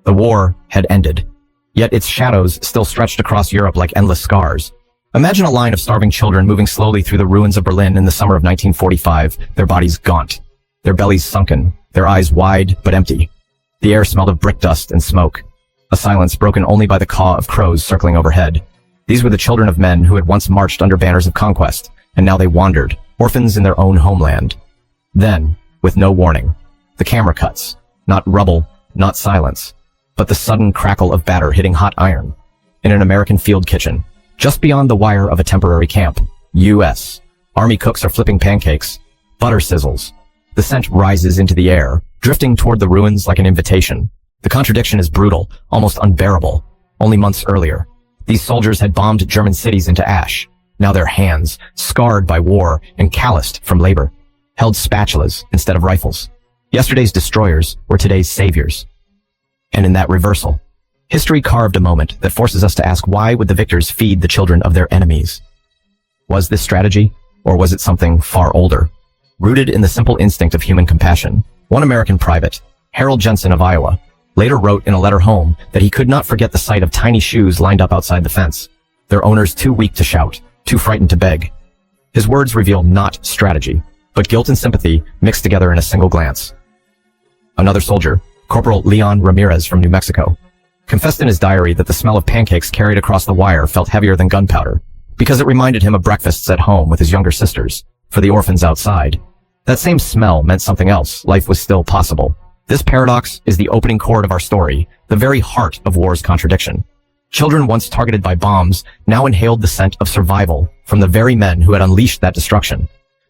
The war had ended, yet its shadows still stretched across Europe like endless scars. Imagine a line of starving children moving slowly through the ruins of Berlin in the summer of 1945, their bodies gaunt, their bellies sunken, their eyes wide but empty. The air smelled of brick dust and smoke, a silence broken only by the caw of crows circling overhead. These were the children of men who had once marched under banners of conquest, and now they wandered, orphans in their own homeland. Then, with no warning, the camera cuts, not rubble, not silence, but the sudden crackle of batter hitting hot iron. In an American field kitchen, just beyond the wire of a temporary camp, U.S. Army cooks are flipping pancakes. Butter sizzles. The scent rises into the air, drifting toward the ruins like an invitation. The contradiction is brutal, almost unbearable. Only months earlier, these soldiers had bombed German cities into ash. Now their hands, scarred by war and calloused from labor, held spatulas instead of rifles. Yesterday's destroyers were today's saviors. And in that reversal, history carved a moment that forces us to ask, why would the victors feed the children of their enemies? Was this strategy, or was it something far older? Rooted in the simple instinct of human compassion, one American private, Harold Jensen of Iowa, later wrote in a letter home that he could not forget the sight of tiny shoes lined up outside the fence, their owners too weak to shout, too frightened to beg. His words reveal not strategy, but guilt and sympathy mixed together in a single glance. Another soldier, Corporal Leon Ramirez from New Mexico, confessed in his diary that the smell of pancakes carried across the wire felt heavier than gunpowder, because it reminded him of breakfasts at home with his younger sisters, for the orphans outside. That same smell meant something else. Life was still possible. This paradox is the opening chord of our story, the very heart of war's contradiction. Children once targeted by bombs now inhaled the scent of survival from the very men who had unleashed that destruction.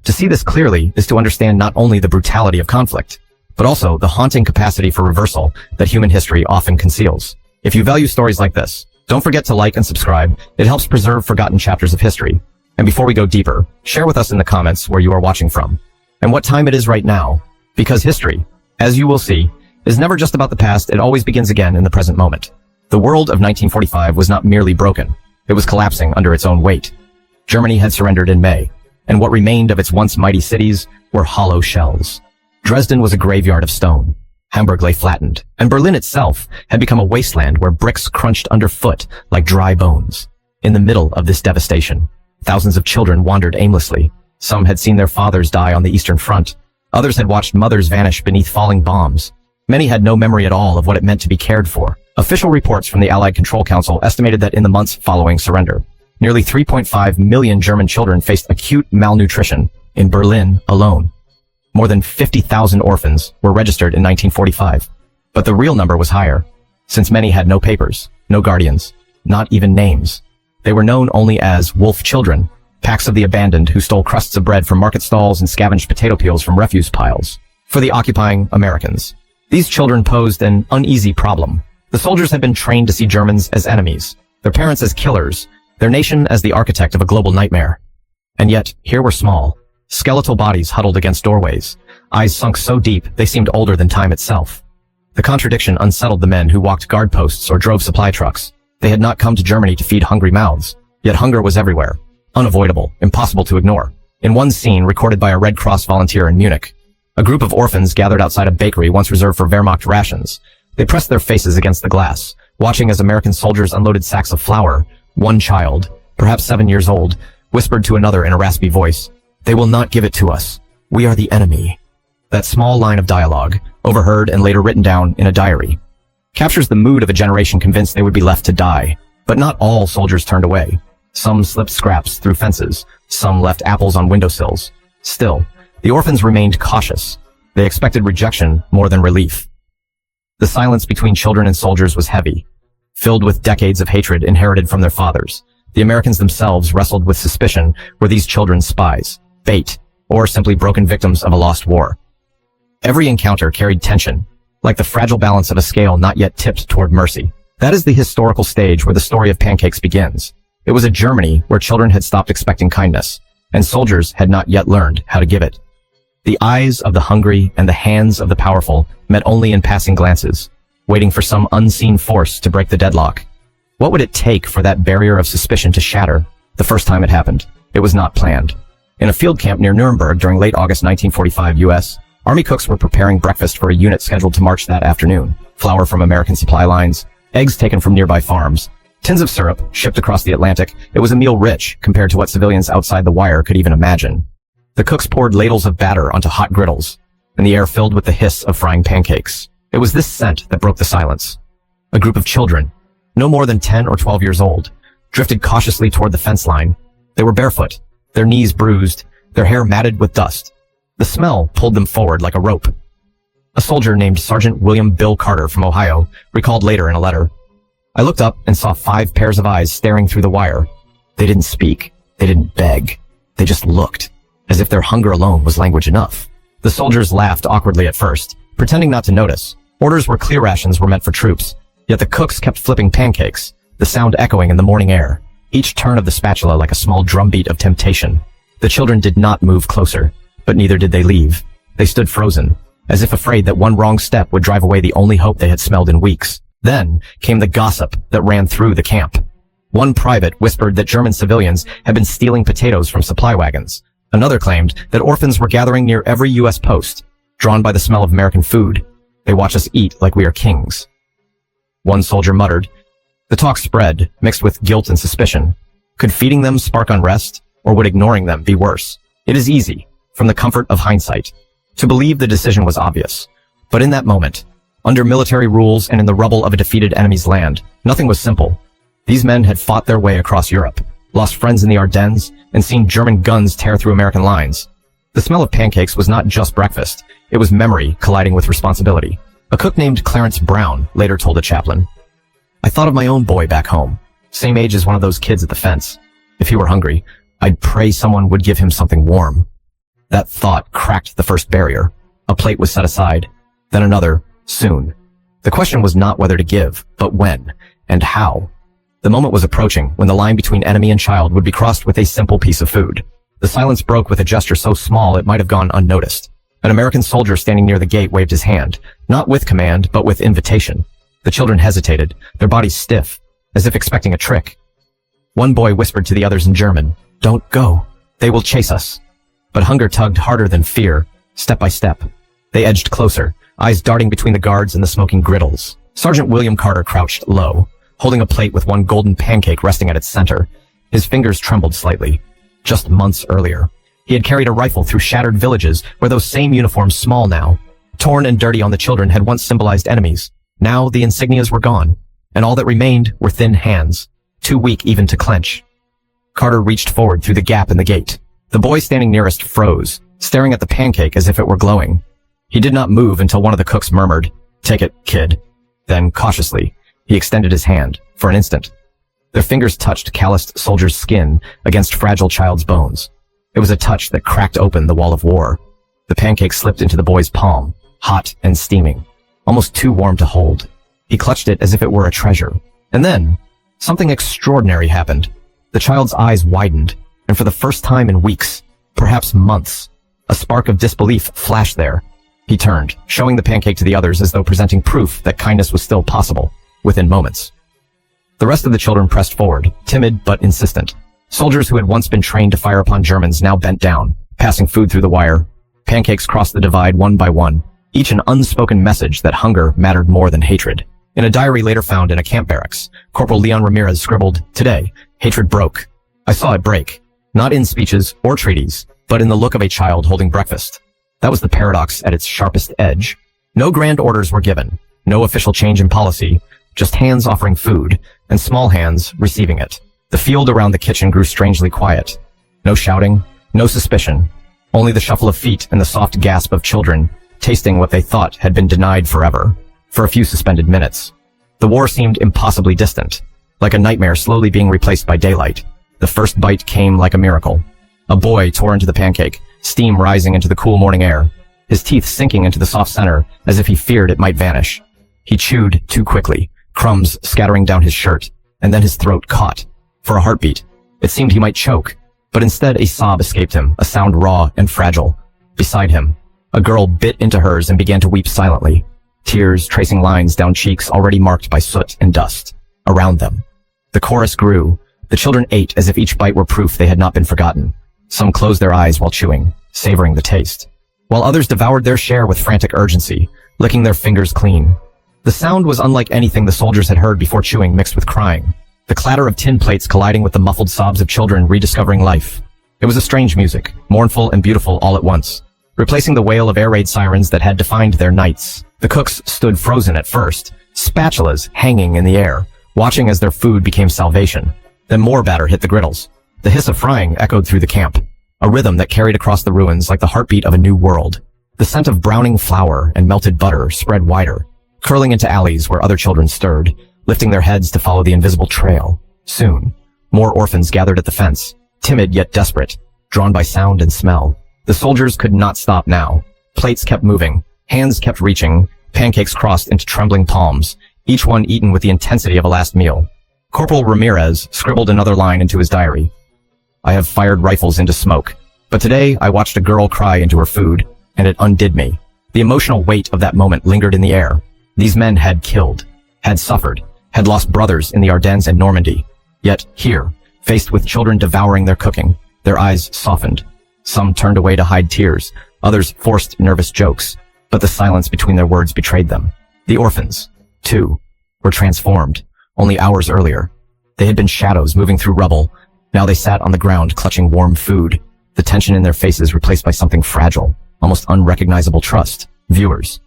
To see this clearly is to understand not only the brutality of conflict, but also the haunting capacity for reversal that human history often conceals. If you value stories like this, don't forget to like and subscribe. It helps preserve forgotten chapters of history. And before we go deeper, share with us in the comments where you are watching from and what time it is right now, because history, as you will see, is never just about the past. It always begins again in the present moment. The world of 1945 was not merely broken. It was collapsing under its own weight. Germany had surrendered in May, and what remained of its once mighty cities were hollow shells. Dresden was a graveyard of stone. Hamburg lay flattened, and Berlin itself had become a wasteland where bricks crunched underfoot like dry bones. In the middle of this devastation, thousands of children wandered aimlessly. Some had seen their fathers die on the Eastern Front. Others had watched mothers vanish beneath falling bombs. Many had no memory at all of what it meant to be cared for. Official reports from the Allied Control Council estimated that in the months following surrender, nearly 3.5 million German children faced acute malnutrition in Berlin alone. More than 50,000 orphans were registered in 1945. But the real number was higher, since many had no papers, no guardians, not even names. They were known only as wolf children, packs of the abandoned who stole crusts of bread from market stalls and scavenged potato peels from refuse piles. For the occupying Americans, these children posed an uneasy problem. The soldiers had been trained to see Germans as enemies, their parents as killers, their nation as the architect of a global nightmare. And yet, here were small, skeletal bodies huddled against doorways, eyes sunk so deep they seemed older than time itself. The contradiction unsettled the men who walked guard posts or drove supply trucks. They had not come to Germany to feed hungry mouths, yet hunger was everywhere, unavoidable, impossible to ignore. In one scene recorded by a Red Cross volunteer in Munich, a group of orphans gathered outside a bakery once reserved for Wehrmacht rations. They pressed their faces against the glass, watching as American soldiers unloaded sacks of flour. One child, perhaps 7 years old, whispered to another in a raspy voice, "They will not give it to us. We are the enemy." That small line of dialogue, overheard and later written down in a diary, captures the mood of a generation convinced they would be left to die. But not all soldiers turned away. Some slipped scraps through fences. Some left apples on windowsills. Still, the orphans remained cautious. They expected rejection more than relief. The silence between children and soldiers was heavy, filled with decades of hatred inherited from their fathers. The Americans themselves wrestled with suspicion. Were these children spies, bait, or simply broken victims of a lost war? Every encounter carried tension, like the fragile balance of a scale not yet tipped toward mercy. That is the historical stage where the story of Pancakes begins. It was a Germany where children had stopped expecting kindness, and soldiers had not yet learned how to give it. The eyes of the hungry and the hands of the powerful met only in passing glances, waiting for some unseen force to break the deadlock. What would it take for that barrier of suspicion to shatter? The first time it happened, it was not planned. In a field camp near Nuremberg during late August 1945 U.S., Army cooks were preparing breakfast for a unit scheduled to march that afternoon. Flour from American supply lines, eggs taken from nearby farms, tins of syrup shipped across the Atlantic. It was a meal rich compared to what civilians outside the wire could even imagine. The cooks poured ladles of batter onto hot griddles, and the air filled with the hiss of frying pancakes. It was this scent that broke the silence. A group of children, no more than 10 or 12 years old, drifted cautiously toward the fence line. They were barefoot, their knees bruised, their hair matted with dust. The smell pulled them forward like a rope. A soldier named Sergeant William Bill Carter from Ohio recalled later in a letter, "I looked up and saw 5 pairs of eyes staring through the wire. They didn't speak. They didn't beg. They just looked, as if their hunger alone was language enough." The soldiers laughed awkwardly at first, pretending not to notice. Orders were clear rations were meant for troops, yet the cooks kept flipping pancakes, the sound echoing in the morning air, each turn of the spatula like a small drumbeat of temptation. The children did not move closer, but neither did they leave. They stood frozen, as if afraid that one wrong step would drive away the only hope they had smelled in weeks. Then came the gossip that ran through the camp. One private whispered that German civilians had been stealing potatoes from supply wagons. Another claimed that orphans were gathering near every U.S. post, drawn by the smell of American food. "They watch us eat like we are kings." One soldier muttered. The talk spread, mixed with guilt and suspicion. Could feeding them spark unrest, or would ignoring them be worse? It is easy, from the comfort of hindsight, to believe the decision was obvious. But in that moment, under military rules and in the rubble of a defeated enemy's land, nothing was simple. These men had fought their way across Europe, lost friends in the Ardennes, and seen German guns tear through American lines. The smell of pancakes was not just breakfast. It was memory colliding with responsibility. A cook named Clarence Brown later told a chaplain, "I thought of my own boy back home, same age as one of those kids at the fence. If he were hungry, I'd pray someone would give him something warm." That thought cracked the first barrier. A plate was set aside, then another, soon. The question was not whether to give, but when, and how. The moment was approaching when the line between enemy and child would be crossed with a simple piece of food. The silence broke with a gesture so small it might have gone unnoticed. An American soldier standing near the gate waved his hand, not with command, but with invitation. The children hesitated, their bodies stiff, as if expecting a trick. One boy whispered to the others in German, "Don't go. They will chase us." But hunger tugged harder than fear, step by step. They edged closer, eyes darting between the guards and the smoking griddles. Sergeant William Carter crouched low, holding a plate with one golden pancake resting at its center. His fingers trembled slightly. Just months earlier, he had carried a rifle through shattered villages where those same uniforms, small now, torn and dirty on the children, had once symbolized enemies. Now the insignias were gone, and all that remained were thin hands, too weak even to clench. Carter reached forward through the gap in the gate. The boy standing nearest froze, staring at the pancake as if it were glowing. He did not move until one of the cooks murmured, "Take it, kid." Then, cautiously, he extended his hand, for an instant. Their fingers touched calloused soldier's skin against fragile child's bones. It was a touch that cracked open the wall of war. The pancake slipped into the boy's palm, hot and steaming, almost too warm to hold. He clutched it as if it were a treasure. And then, something extraordinary happened. The child's eyes widened, and for the first time in weeks, perhaps months, a spark of disbelief flashed there. He turned, showing the pancake to the others as though presenting proof that kindness was still possible, within moments. The rest of the children pressed forward, timid but insistent. Soldiers who had once been trained to fire upon Germans now bent down, passing food through the wire. Pancakes crossed the divide one by one, each an unspoken message that hunger mattered more than hatred. In a diary later found in a camp barracks, Corporal Leon Ramirez scribbled, "Today, hatred broke. I saw it break. Not in speeches or treaties, but in the look of a child holding breakfast." That was the paradox at its sharpest edge. No grand orders were given, no official change in policy, just hands offering food, and small hands receiving it. The field around the kitchen grew strangely quiet. No shouting, no suspicion, only the shuffle of feet and the soft gasp of children, tasting what they thought had been denied forever, for a few suspended minutes. The war seemed impossibly distant, like a nightmare slowly being replaced by daylight. The first bite came like a miracle. A boy tore into the pancake, steam rising into the cool morning air, his teeth sinking into the soft center as if he feared it might vanish. He chewed too quickly, crumbs scattering down his shirt, and then his throat caught. For a heartbeat, it seemed he might choke, but instead a sob escaped him, a sound raw and fragile. Beside him, a girl bit into hers and began to weep silently, tears tracing lines down cheeks already marked by soot and dust. Around them, the chorus grew. The children ate as if each bite were proof they had not been forgotten. Some closed their eyes while chewing, savoring the taste. while others devoured their share with frantic urgency, licking their fingers clean. The sound was unlike anything the soldiers had heard before, chewing mixed with crying. The clatter of tin plates colliding with the muffled sobs of children rediscovering life. It was a strange music, mournful and beautiful all at once, replacing the wail of air raid sirens that had defined their nights. The cooks stood frozen at first, spatulas hanging in the air, watching as their food became salvation. Then more batter hit the griddles. The hiss of frying echoed through the camp, a rhythm that carried across the ruins like the heartbeat of a new world. The scent of browning flour and melted butter spread wider, curling into alleys where other children stirred, lifting their heads to follow the invisible trail. Soon, more orphans gathered at the fence, timid yet desperate, drawn by sound and smell. The soldiers could not stop now. Plates kept moving, hands kept reaching, pancakes crossed into trembling palms, each one eaten with the intensity of a last meal. Corporal Ramirez scribbled another line into his diary. I have fired rifles into smoke, but today I watched a girl cry into her food, and it undid me. The emotional weight of that moment lingered in the air. These men had killed, had suffered, had lost brothers in the Ardennes and Normandy. Yet here, faced with children devouring their cooking, their eyes softened. Some turned away to hide tears, others forced nervous jokes, but the silence between their words betrayed them. The orphans, too, were transformed. Only hours earlier, they had been shadows moving through rubble. Now they sat on the ground clutching warm food, the tension in their faces replaced by something fragile, almost unrecognizable trust. Viewers,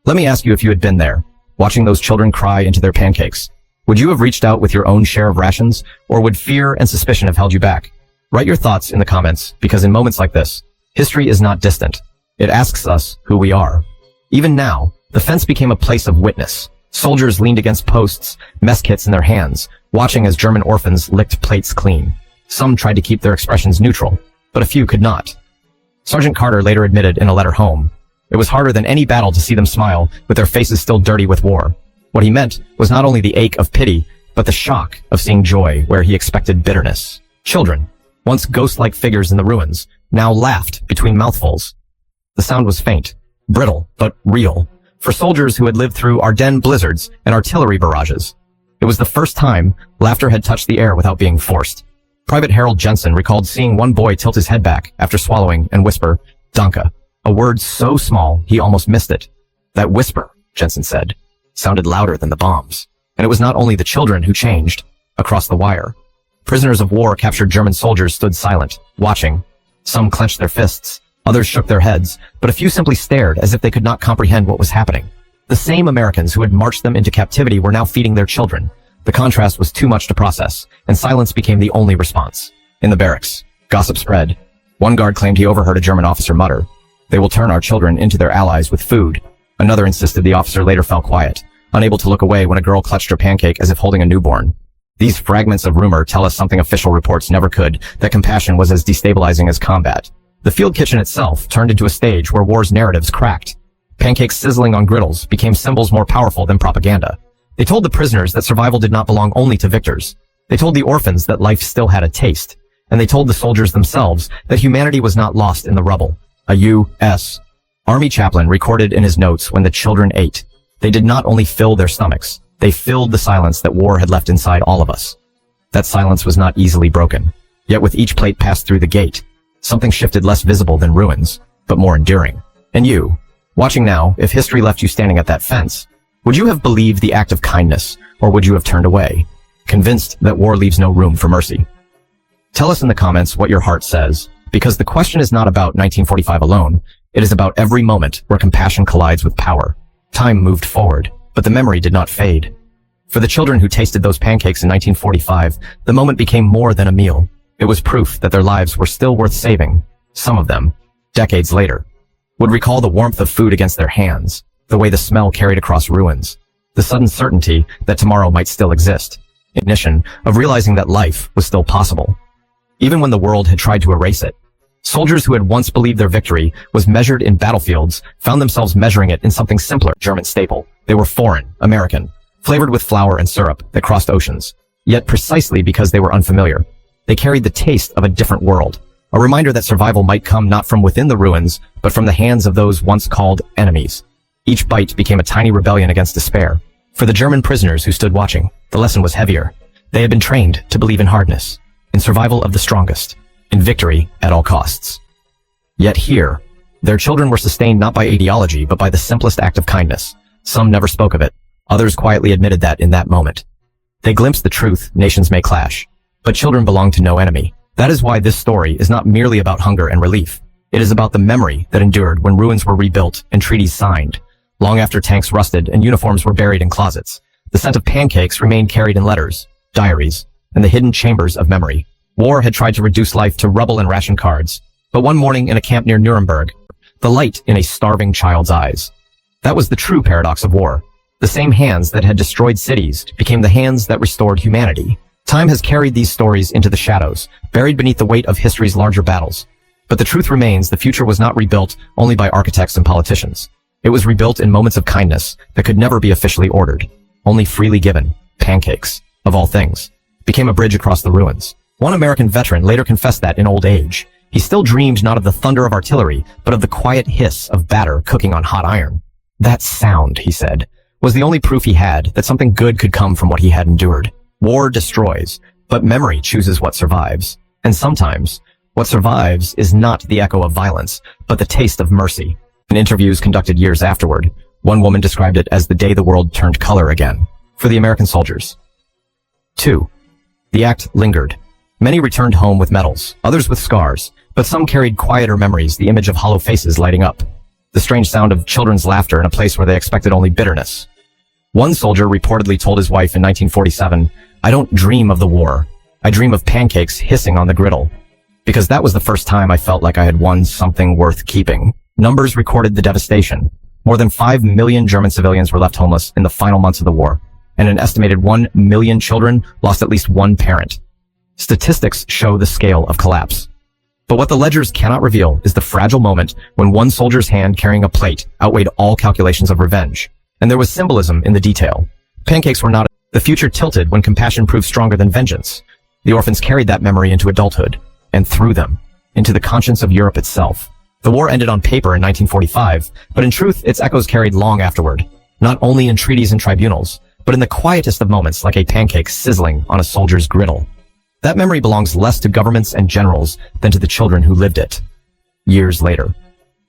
let me ask you, if you had been there, watching those children cry into their pancakes, would you have reached out with your own share of rations, or would fear and suspicion have held you back? Write your thoughts in the comments, because in moments like this, history is not distant. It asks us who we are. Even now, the fence became a place of witness. Soldiers leaned against posts, mess kits in their hands, watching as German orphans licked plates clean. Some tried to keep their expressions neutral, but a few could not. Sergeant Carter later admitted in a letter home, it was harder than any battle to see them smile, with their faces still dirty with war. What he meant was not only the ache of pity, but the shock of seeing joy where he expected bitterness. Children, once ghost-like figures in the ruins, now laughed between mouthfuls. The sound was faint, brittle, but real, for soldiers who had lived through Ardennes blizzards and artillery barrages. It was the first time laughter had touched the air without being forced. Private Harold Jensen recalled seeing one boy tilt his head back after swallowing and whisper, "Danke," a word so small he almost missed it. That whisper, Jensen said, sounded louder than the bombs. And it was not only the children who changed. Across the wire, prisoners of war captured German soldiers stood silent, watching. Some clenched their fists, others shook their heads, but a few simply stared as if they could not comprehend what was happening. The same Americans who had marched them into captivity were now feeding their children. The contrast was too much to process, and silence became the only response. In the barracks, gossip spread. One guard claimed he overheard a German officer mutter, "They will turn our children into their allies with food." Another insisted the officer later fell quiet, unable to look away when a girl clutched her pancake as if holding a newborn. These fragments of rumor tell us something official reports never could, that compassion was as destabilizing as combat. The field kitchen itself turned into a stage where war's narratives cracked. Pancakes sizzling on griddles became symbols more powerful than propaganda. They told the prisoners that survival did not belong only to victors. They told the orphans that life still had a taste. And they told the soldiers themselves that humanity was not lost in the rubble. A U.S. Army chaplain recorded in his notes when the children ate. They did not only fill their stomachs, they filled the silence that war had left inside all of us. That silence was not easily broken. Yet with each plate passed through the gate, something shifted less visible than ruins, but more enduring. And you, watching now, if history left you standing at that fence, would you have believed the act of kindness, or would you have turned away, convinced that war leaves no room for mercy? Tell us in the comments what your heart says, because the question is not about 1945 alone. It is about every moment where compassion collides with power. Time moved forward, but the memory did not fade. For the children who tasted those pancakes in 1945, the moment became more than a meal. It was proof that their lives were still worth saving. Some of them, decades later, would recall the warmth of food against their hands, the way the smell carried across ruins, the sudden certainty that tomorrow might still exist, ignition of realizing that life was still possible, even when the world had tried to erase it. Soldiers who had once believed their victory was measured in battlefields found themselves measuring it in something simpler, German staple. They were foreign, American, flavored with flour and syrup that crossed oceans. Yet precisely because they were unfamiliar, they carried the taste of a different world, a reminder that survival might come not from within the ruins, but from the hands of those once called enemies. Each bite became a tiny rebellion against despair. For the German prisoners who stood watching, the lesson was heavier. They had been trained to believe in hardness, in survival of the strongest, in victory at all costs. Yet here, Their children were sustained not by ideology, but by the simplest act of kindness. Some never spoke of it. Others quietly admitted that in that moment. They glimpsed the truth: nations may clash, but children belong to no enemy. That is why this story is not merely about hunger and relief. It is about the memory that endured when ruins were rebuilt and treaties signed, long after tanks rusted and uniforms were buried in closets. The scent of pancakes remained carried in letters, diaries, and the hidden chambers of memory. War had tried to reduce life to rubble and ration cards, but one morning in a camp near Nuremberg, the light in a starving child's eyes. That was the true paradox of war. The same hands that had destroyed cities became the hands that restored humanity. Time has carried these stories into the shadows, buried beneath the weight of history's larger battles. But the truth remains: the future was not rebuilt only by architects and politicians. It was rebuilt in moments of kindness that could never be officially ordered, only freely given. Pancakes, of all things, became a bridge across the ruins. One American veteran later confessed that in old age, he still dreamed not of the thunder of artillery, but of the quiet hiss of batter cooking on hot iron. That sound, he said, was the only proof he had that something good could come from what he had endured. War destroys, but memory chooses what survives. And sometimes, what survives is not the echo of violence, but the taste of mercy. In interviews conducted years afterward, one woman described it as the day the world turned color again for the American soldiers. 2. The act lingered. Many returned home with medals, others with scars, but some carried quieter memories: the image of hollow faces lighting up, the strange sound of children's laughter in a place where they expected only bitterness. One soldier reportedly told his wife in 1947, "I don't dream of the war. I dream of pancakes hissing on the griddle, because that was the first time I felt like I had won something worth keeping." Numbers recorded the devastation. More than 5 million German civilians were left homeless in the final months of the war, and an estimated 1 million children lost at least one parent. Statistics show the scale of collapse. But what the ledgers cannot reveal is the fragile moment when one soldier's hand carrying a plate outweighed all calculations of revenge. And there was symbolism in the detail. Pancakes were not. The future tilted when compassion proved stronger than vengeance. The orphans carried that memory into adulthood, and through them, into the conscience of Europe itself. The war ended on paper in 1945, but in truth, its echoes carried long afterward, not only in treaties and tribunals, but in the quietest of moments, like a pancake sizzling on a soldier's griddle. That memory belongs less to governments and generals than to the children who lived it. Years later,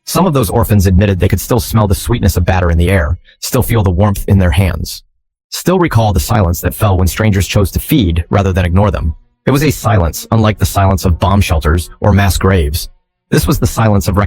some of those orphans admitted they could still smell the sweetness of batter in the air, still feel the warmth in their hands, still recall the silence that fell when strangers chose to feed rather than ignore them. It was a silence unlike the silence of bomb shelters or mass graves. This was the silence of